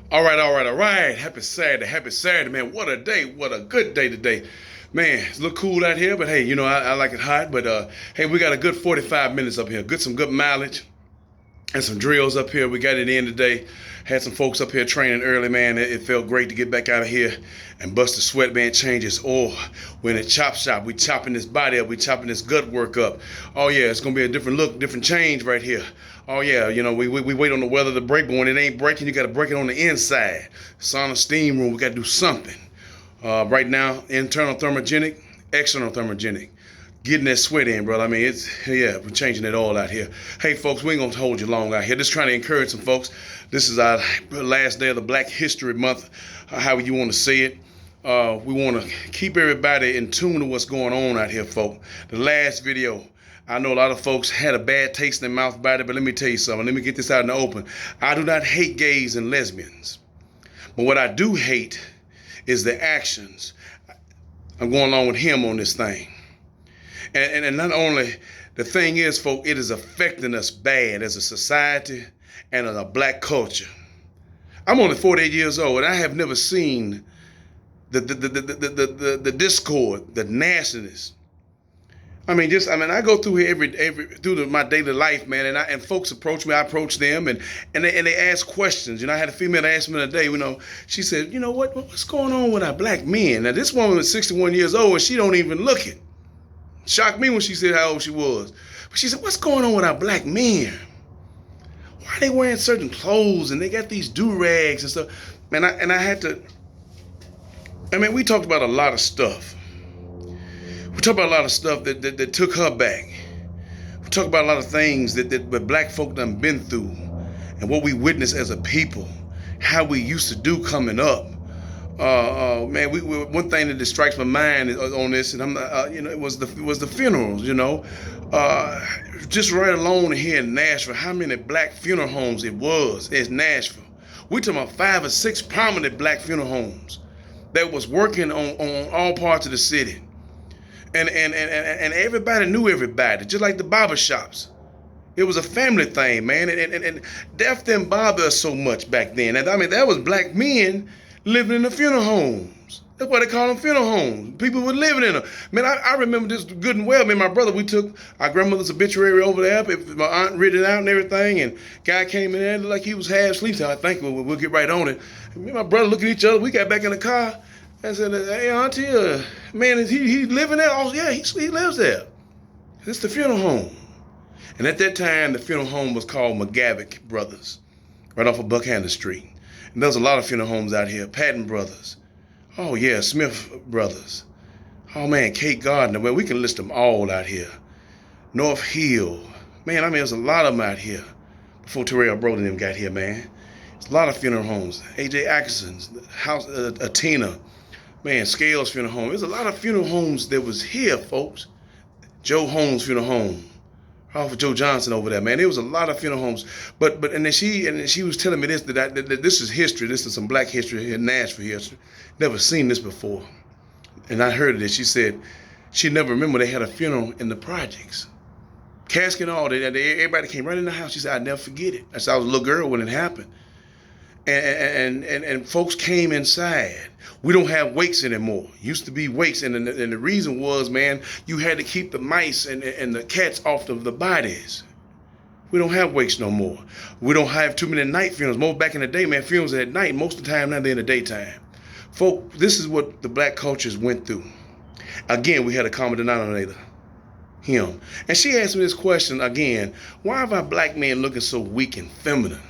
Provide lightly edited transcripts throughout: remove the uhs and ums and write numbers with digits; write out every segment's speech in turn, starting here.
All right, all right, all right. Happy Saturday, man. What a day, what a good day today. Man, it's a little cool out here, but hey, I like it hot. But hey, we got a good 45 minutes up here. Some good mileage and some drills up here. We got it in today. Had some folks up here training early, man. It felt great to get back out of here and bust the sweat, man. Change his oil. We're in a chop shop. We chopping this body up. We chopping this gut work up. Oh yeah, it's gonna be a different look, different change right here. Oh yeah, we wait on the weather to break, but when it ain't breaking, you gotta break it on the inside. Sauna steam room, we gotta do something. Right now, internal thermogenic, external thermogenic. Getting that sweat in, brother. I mean, we're changing it all out here. Hey, folks, we ain't gonna hold you long out here. Just trying to encourage some folks. This is our last day of the Black History Month, however you want to say it. We want to keep everybody in tune to what's going on out here, folks. The last video, I know a lot of folks had a bad taste in their mouth about it, but let me tell you something. Let me get this out in the open. I do not hate gays and lesbians, but what I do hate is the actions. I'm going along with him on this thing. And not only, the thing is, folks, it is affecting us bad as a society and as a black culture. I'm only 48 years old, and I have never seen the discord, the nastiness. I go through here through my daily life, man, and folks approach me, I approach them, and they ask questions. I had a female ask me the other day, she said, what's going on with our black men? Now, this woman is 61 years old, and she don't even look it. Shocked me when she said how old she was. But she said, what's going on with our black men? Why are they wearing certain clothes and they got these do-rags and stuff? Man, we talked about a lot of stuff. We talked about a lot of stuff that took her back. We talked about a lot of things that black folk done been through and what we witnessed as a people, how we used to do coming up. Man, one thing that strikes my mind on this, and I'm not, it was the funerals. Just right alone here in Nashville, how many black funeral homes it was in Nashville? We talking about 5 or 6 prominent black funeral homes that was working on all parts of the city, and everybody knew everybody, just like the barber shops. It was a family thing, man, and death didn't bother us so much back then. And that was black men living in the funeral homes. That's why they call them funeral homes. People were living in them. Man, I remember this good and well. Me and my brother, we took our grandmother's obituary over there. My aunt read it out and everything, and guy came in there, looked like he was half asleep. So I think we'll get right on it. Me and my brother looked at each other. We got back in the car. I said, hey, auntie, man, is he living there? Oh, yeah, he lives there. It's the funeral home. And at that time, the funeral home was called McGavick Brothers, right off of Buckhannon Street. And there's a lot of funeral homes out here. Patton Brothers. Oh, yeah, Smith Brothers. Oh, man, Kate Gardner. Well, we can list them all out here. North Hill. Man, there's a lot of them out here before Terrell Brody and them got here, man. There's a lot of funeral homes. A.J. Atkinson's house, Atina. Man, Scales Funeral Home. There's a lot of funeral homes that was here, folks. Joe Holmes Funeral Home. Off of Joe Johnson over there, man. There was a lot of funeral homes, but then she was telling me this that this is history. This is some black history here, Nashville history. Never seen this before, and I heard it. She said she never remember they had a funeral in the projects, casket and all. Everybody came right in the house. She said I'd never forget it. I said I was a little girl when it happened, and folks came inside. We don't have wakes anymore. Used to be wakes, and the reason was, man, you had to keep the mice and the cats off of the bodies. We don't have wakes no more. We don't have too many night funerals. Most back in the day, man, funerals at night. Most of the time now they're in the daytime. Folk, this is what the black cultures went through. Again, we had a common denominator, him. And she asked me this question again: why are our black men looking so weak and feminine?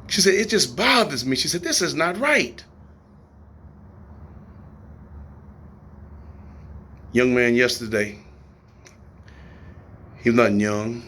She said, it just bothers me. She said, this is not right. Young man yesterday, he was not young,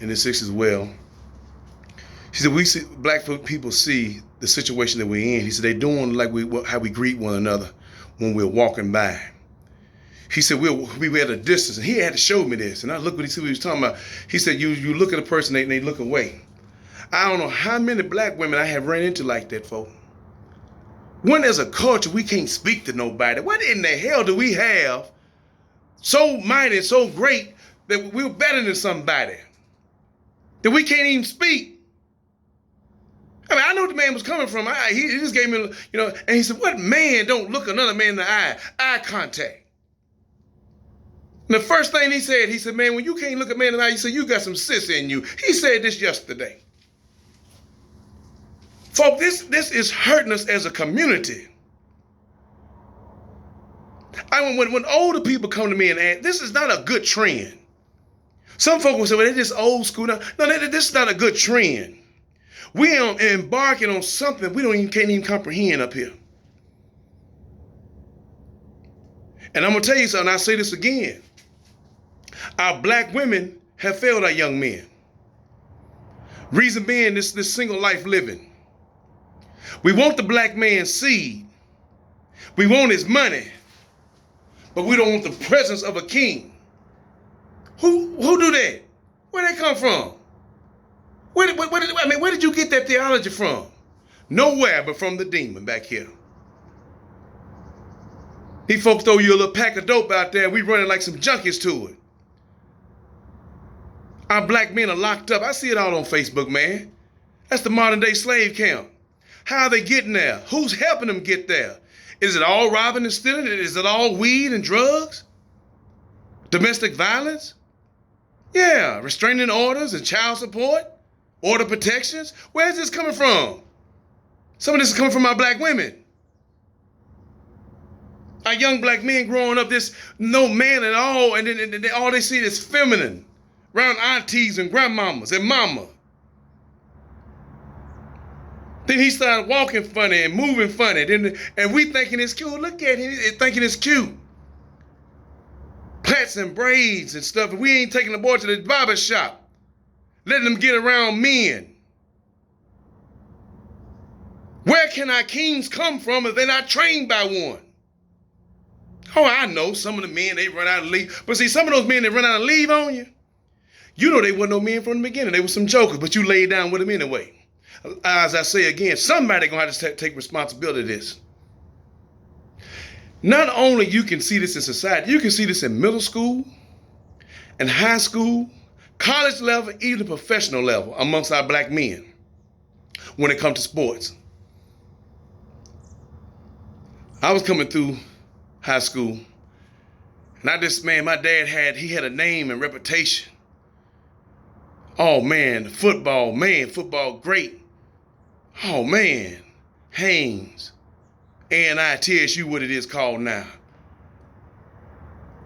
in his 60s as well. She said, we see black people see the situation that we're in. He said, they doing like how we greet one another when we're walking by. He said, we were at a distance, and he had to show me this. And I looked what he was talking about. He said, you look at a person and they look away. I don't know how many black women I have ran into like that, folks. When there's a culture we can't speak to nobody, what in the hell do we have so mighty, so great that we're better than somebody that we can't even speak? I mean, I know what the man was coming from. He just gave me, you know, and he said, what man don't look another man in the eye? Eye contact. And the first thing he said, man, when you can't look a man in the eye, he said, you got some sis in you. He said this yesterday. Folks, this is hurting us as a community. When older people come to me and ask, this is not a good trend. Some folks will say, well, they're just old school. No, this is not a good trend. We are embarking on something we can't even comprehend up here. And I'm going to tell you something. I'll say this again. Our black women have failed our young men. Reason being this single life living. We want the black man's seed. We want his money. But we don't want the presence of a king. Who do that? Where they come from? Where did you get that theology from? Nowhere but from the demon back here. These folks throw you a little pack of dope out there and we running like some junkies to it. Our black men are locked up. I see it all on Facebook, man. That's the modern day slave camp. How are they getting there? Who's helping them get there? Is it all robbing and stealing? Is it all weed and drugs? Domestic violence? Yeah, restraining orders and child support? Order protections? Where is this coming from? Some of this is coming from our black women. Our young black men growing up, this no man at all, and then all they see is feminine, around aunties and grandmamas and mama. Then he started walking funny and moving funny, and we thinking it's cute. Look at him, thinking it's cute. Plaits and braids and stuff, and we ain't taking the boy to the barber shop. Letting them get around men. Where can our kings come from if they're not trained by one? Oh, I know some of the men, they run out and leave. But see, some of those men that run out and leave on you, you know they weren't no men from the beginning. They were some jokers, but you laid down with them anyway. As I say again, somebody gonna have to take responsibility of this. Not only you can see this in society, you can see this in middle school and high school, college level, even professional level amongst our black men when it comes to sports. I was coming through high school, and my dad had a name and reputation. Oh man, football great. Oh man, Haynes, A&I, TSU, what it is called now.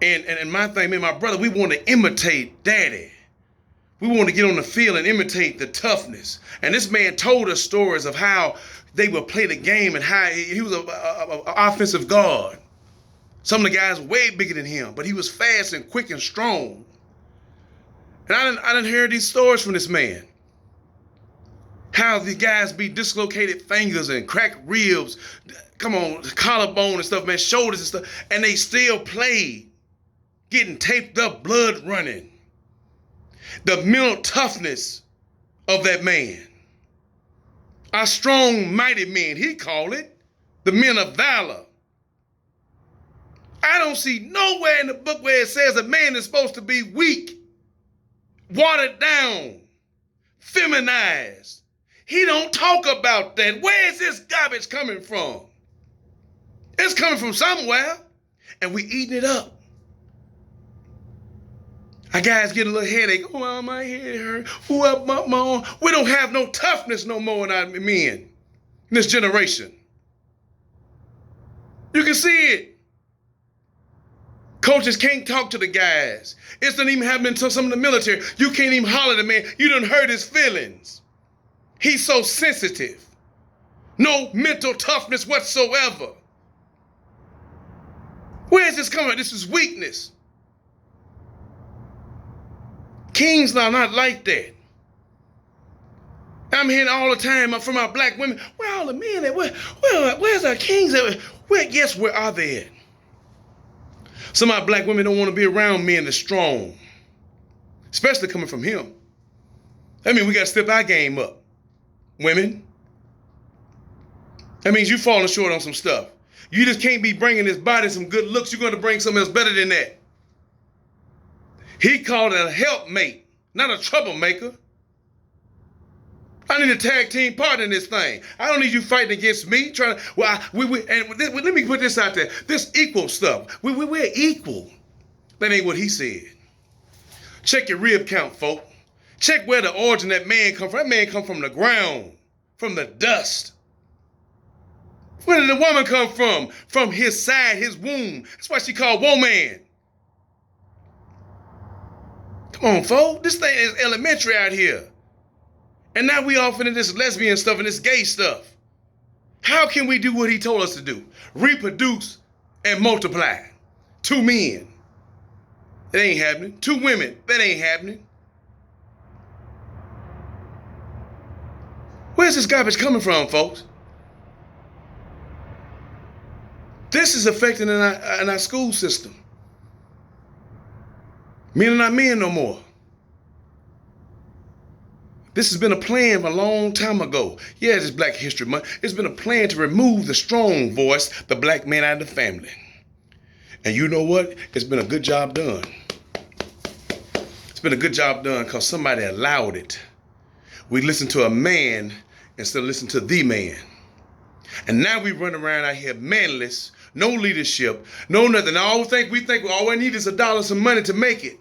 And my thing, me and my brother, we want to imitate daddy. We want to get on the field and imitate the toughness. And this man told us stories of how they would play the game and how he was an offensive guard. Some of the guys were way bigger than him, but he was fast and quick and strong. And I done heard these stories from this man. How the guys be dislocated fingers and cracked ribs, collarbone and stuff, man, shoulders and stuff, and they still played, getting taped up, blood running. The mental toughness of that man. Our strong, mighty men, he called it, the men of valor. I don't see nowhere in the book where it says a man is supposed to be weak, watered down, feminized. He don't talk about that. Where is this garbage coming from? It's coming from somewhere, and we eating it up. Our guys get a little headache. Oh, my head hurt. Oh, my arm. We don't have no toughness no more in our men in this generation. You can see it. Coaches can't talk to the guys. It's not even happening to some of the military. You can't even holler at the man. You done hurt his feelings. He's so sensitive. No mental toughness whatsoever. Where is this coming? This is weakness. Kings are not like that. I'm hearing all the time from our black women, where are all the men at? Where's our kings at? Where are they at? Some of our black women don't want to be around men that's strong, especially coming from him. That means we got to step our game up, women. That means you're falling short on some stuff. You just can't be bringing this body some good looks. You're going to bring something else better than that. He called it a helpmate, not a troublemaker. I need a tag team partner in this thing. I don't need you fighting against me. Let me put this out there. This equal stuff. We're equal. That ain't what he said. Check your rib count, folk. Check where the origin that man come from. That man come from the ground, from the dust. Where did the woman come from? From his side, his womb. That's why she called woman. Come on, folks. This thing is elementary out here. And now we off into this lesbian stuff and this gay stuff. How can we do what he told us to do? Reproduce and multiply. 2 men. That ain't happening. 2 women. That ain't happening. Where's this garbage coming from, folks? This is affecting in our school system. Men are not men no more. This has been a plan a long time ago. Yeah, it's Black History Month. It's been a plan to remove the strong voice, the black man out of the family. And you know what? It's been a good job done. It's been a good job done because somebody allowed it. We listened to a man instead of listening to the man. And now we run around out here manless, no leadership, no nothing. We think all we need is $1, some money to make it.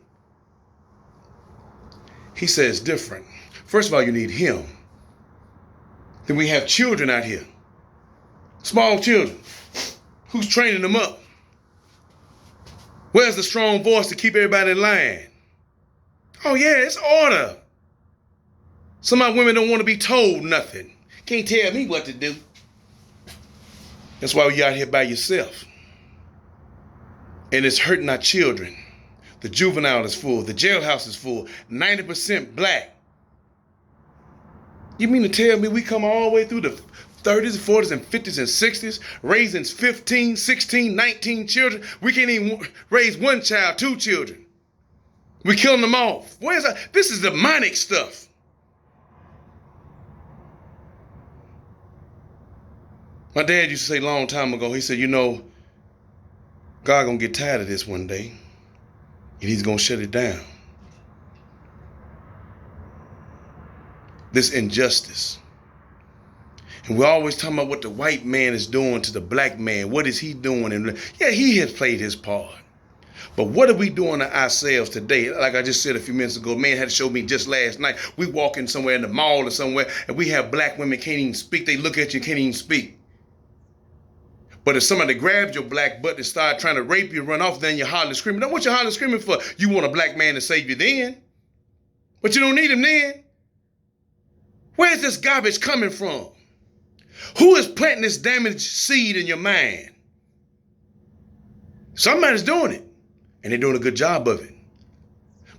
He says different. First of all, you need him. Then we have children out here. Small children. Who's training them up? Where's the strong voice to keep everybody in line? Oh yeah, it's order. Some of my women don't want to be told nothing. Can't tell me what to do. That's why you're out here by yourself. And it's hurting our children. The juvenile is full. The jailhouse is full. 90% black. You mean to tell me we come all the way through the 30s, 40s, and 50s, and 60s, raising 15, 16, 19 children? We can't even raise 1 child, 2 children. We're killing them off. Where's that? This is demonic stuff. My dad used to say a long time ago, he said, you know, God gonna get tired of this one day, and he's gonna shut it down. This injustice. And we're always talking about what the white man is doing to the black man. What is he doing? And yeah, he has played his part. But what are we doing to ourselves today? Like I just said a few minutes ago, man had to show me just last night. We walk in somewhere in the mall or somewhere, and we have black women can't even speak. They look at you and can't even speak. But if somebody grabs your black butt and start trying to rape you, run off, then you're hollering screaming. Now what you hollering screaming for? You want a black man to save you then? But you don't need him then? Where's this garbage coming from? Who is planting this damaged seed in your mind? Somebody's doing it, and they're doing a good job of it.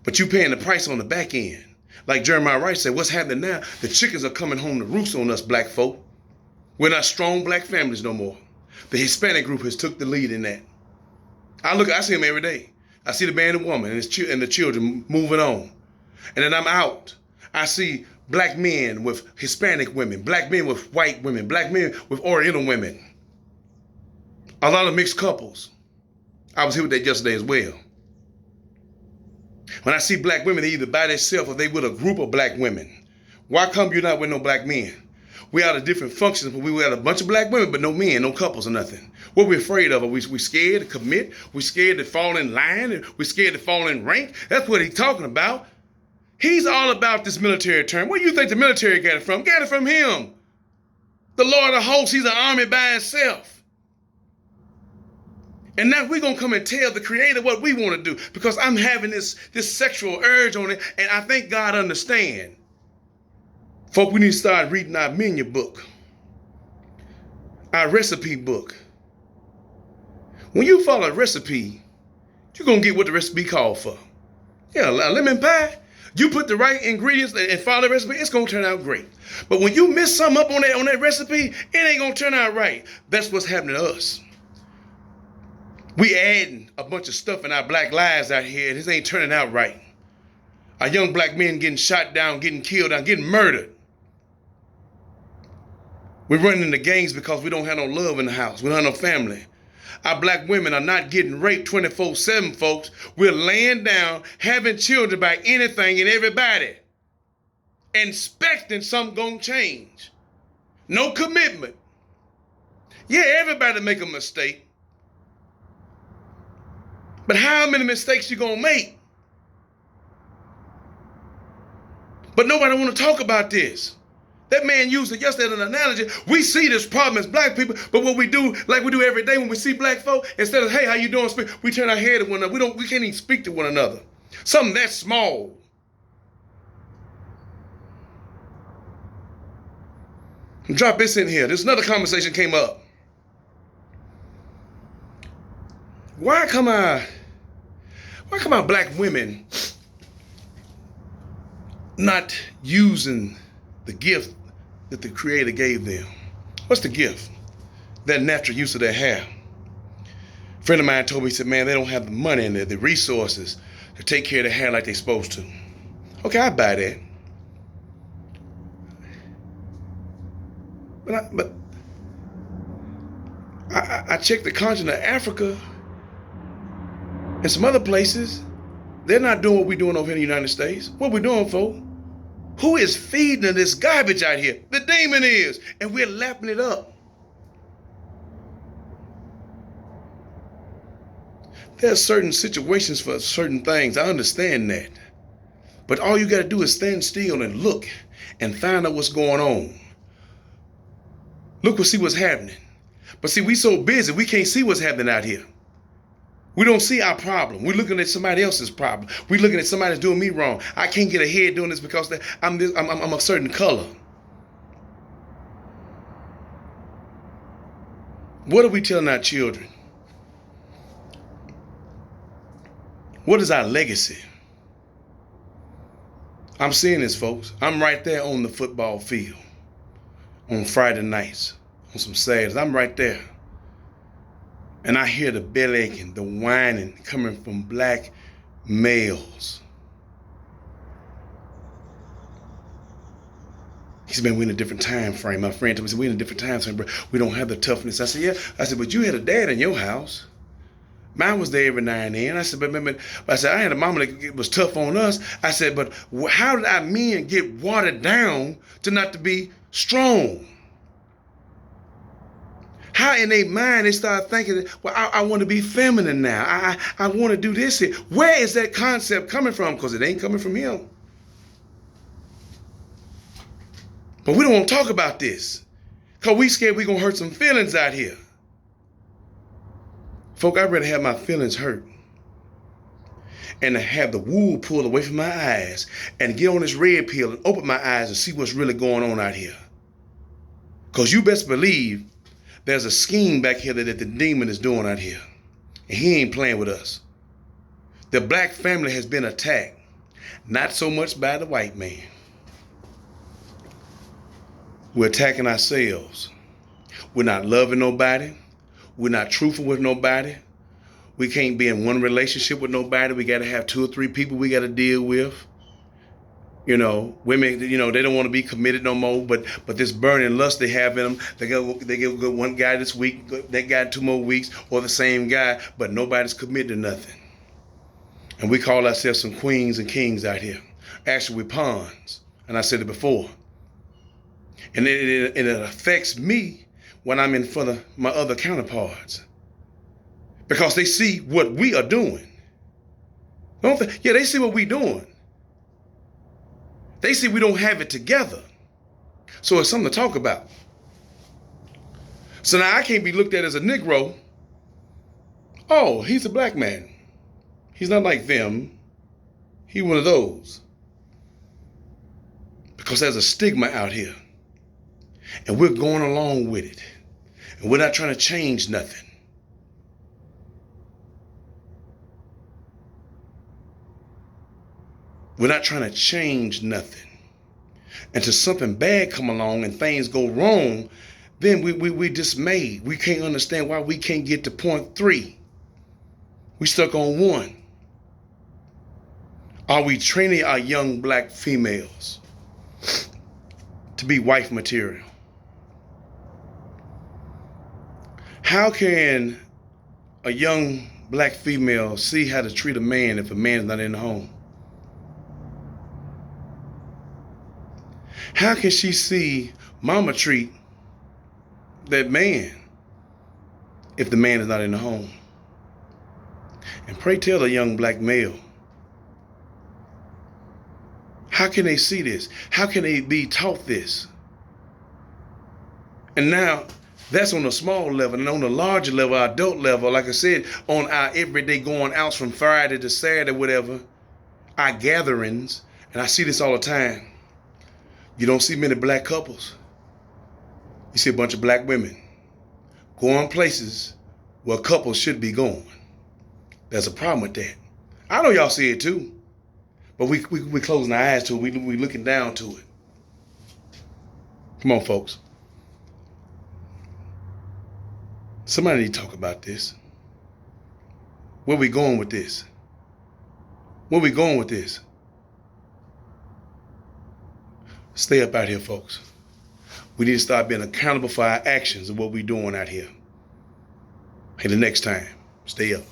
But you paying the price on the back end. Like Jeremiah Wright said, what's happening now? The chickens are coming home to roost on us black folk. We're not strong black families no more. The Hispanic group has took the lead in that. I see them every day. I see the man and woman and the children moving on. And then I'm out. I see black men with Hispanic women, black men with white women, black men with Oriental women. A lot of mixed couples. I was here with that yesterday as well. When I see black women, they either by themselves or they with a group of black women. Why come you're not with no black men? We out of different functions, but we had a bunch of black women, but no men, no couples or nothing. What we afraid of? We scared to commit? We scared to fall in line? And we scared to fall in rank? That's what he's talking about. He's all about this military term. Where do you think the military got it from? Got it from him. The Lord of hosts, he's an army by himself. And now we're going to come and tell the Creator what we want to do because I'm having this sexual urge on it, and I think God understands. Folk, we need to start reading our menu book, our recipe book. When you follow a recipe, you're going to get what the recipe called for. Yeah, a lemon pie. You put the right ingredients and follow the recipe, it's going to turn out great. But when you miss something up on that recipe, it ain't going to turn out right. That's what's happening to us. We adding a bunch of stuff in our black lives out here, and this ain't turning out right. Our young black men getting shot down, getting killed down, getting murdered. We're running into gangs because we don't have no love in the house. We don't have no family. Our black women are not getting raped 24/7, folks. We're laying down, having children by anything and everybody. expecting something gonna change. No commitment. Yeah, everybody make a mistake. But how many mistakes you gonna make? But nobody want to talk about this. That man used it yesterday as an analogy. We see this problem as black people, but what we do, like we do every day when we see black folk, instead of, hey, how you doing? We turn our head to one another. We can't even speak to one another. Something that small. Drop this in here. There's another conversation came up. Why come our black women not using the gift that the Creator gave them? What's the gift? That natural use of their hair. A friend of mine told me, he said, man, they don't have the money and the resources to take care of their hair like they're supposed to. Okay, I buy that. But I checked the continent of Africa and some other places. They're not doing what we're doing over here in the United States. What we doing, folks? Who is feeding this garbage out here? The demon is, and we're lapping it up. There are certain situations for certain things. I understand that. But all you got to do is stand still and look and find out what's going on. Look and see what's happening. But see, we so busy, we can't see what's happening out here. We don't see our problem. We're looking at somebody else's problem. We're looking at somebody that's doing me wrong. I can't get ahead doing this because I'm a certain color. What are we telling our children? What is our legacy? I'm seeing this, folks. I'm right there on the football field on Friday nights, on some Saturdays. I'm right there. And I hear the belly aching, the whining coming from black males. He said, man, we're in a different time frame. My friend told me, we're in a different time frame, bro. We don't have the toughness. I said, yeah. I said, but you had a dad in your house. Mine was there every now and then. I said, but I had a mama that was tough on us. I said, but how did our men get watered down to not to be strong? How in their mind they start thinking, well, I want to be feminine now. I want to do this here. Where is that concept coming from? Because it ain't coming from him. But we don't want to talk about this because we scared we're going to hurt some feelings out here. Folk, I'd rather have my feelings hurt and to have the wool pulled away from my eyes and get on this red pill and open my eyes and see what's really going on out here. Because you best believe there's a scheme back here that the demon is doing out here. And he ain't playing with us. The black family has been attacked. Not so much by the white man. We're attacking ourselves. We're not loving nobody. We're not truthful with nobody. We can't be in one relationship with nobody. We got to have 2 or 3 people we got to deal with. You know, women, you know, they don't want to be committed no more, but this burning lust they have in them, they get one guy this week, that guy 2 more weeks, or the same guy, but nobody's committed to nothing. And we call ourselves some queens and kings out here. Actually, we're pawns, and I said it before. And it affects me when I'm in front of my other counterparts, because they see what we are doing. Don't they? Yeah, they see what we're doing. They see we don't have it together. So it's something to talk about. So now I can't be looked at as a Negro. Oh, he's a black man. He's not like them. He's one of those. Because there's a stigma out here. And we're going along with it. And we're not trying to change nothing. We're not trying to change nothing. Until something bad come along and things go wrong, then we dismayed. We can't understand why we can't get to point 3. We stuck on 1. Are we training our young black females to be wife material? How can a young black female see how to treat a man if a man's not in the home? How can she see mama treat that man if the man is not in the home? And pray tell a young black male, how can they see this? How can they be taught this? And now, that's on a small level. And on the larger level, adult level, like I said, on our everyday going outs from Friday to Saturday, whatever, our gatherings, and I see this all the time. You don't see many black couples. You see a bunch of black women going places where couples should be going. There's a problem with that. I know y'all see it too, but we closing our eyes to it. We looking down to it. Come on, folks. Somebody need to talk about this. Where we going with this? Where we going with this? Stay up out here, folks. We need to start being accountable for our actions and what we're doing out here. Hey, the next time, stay up.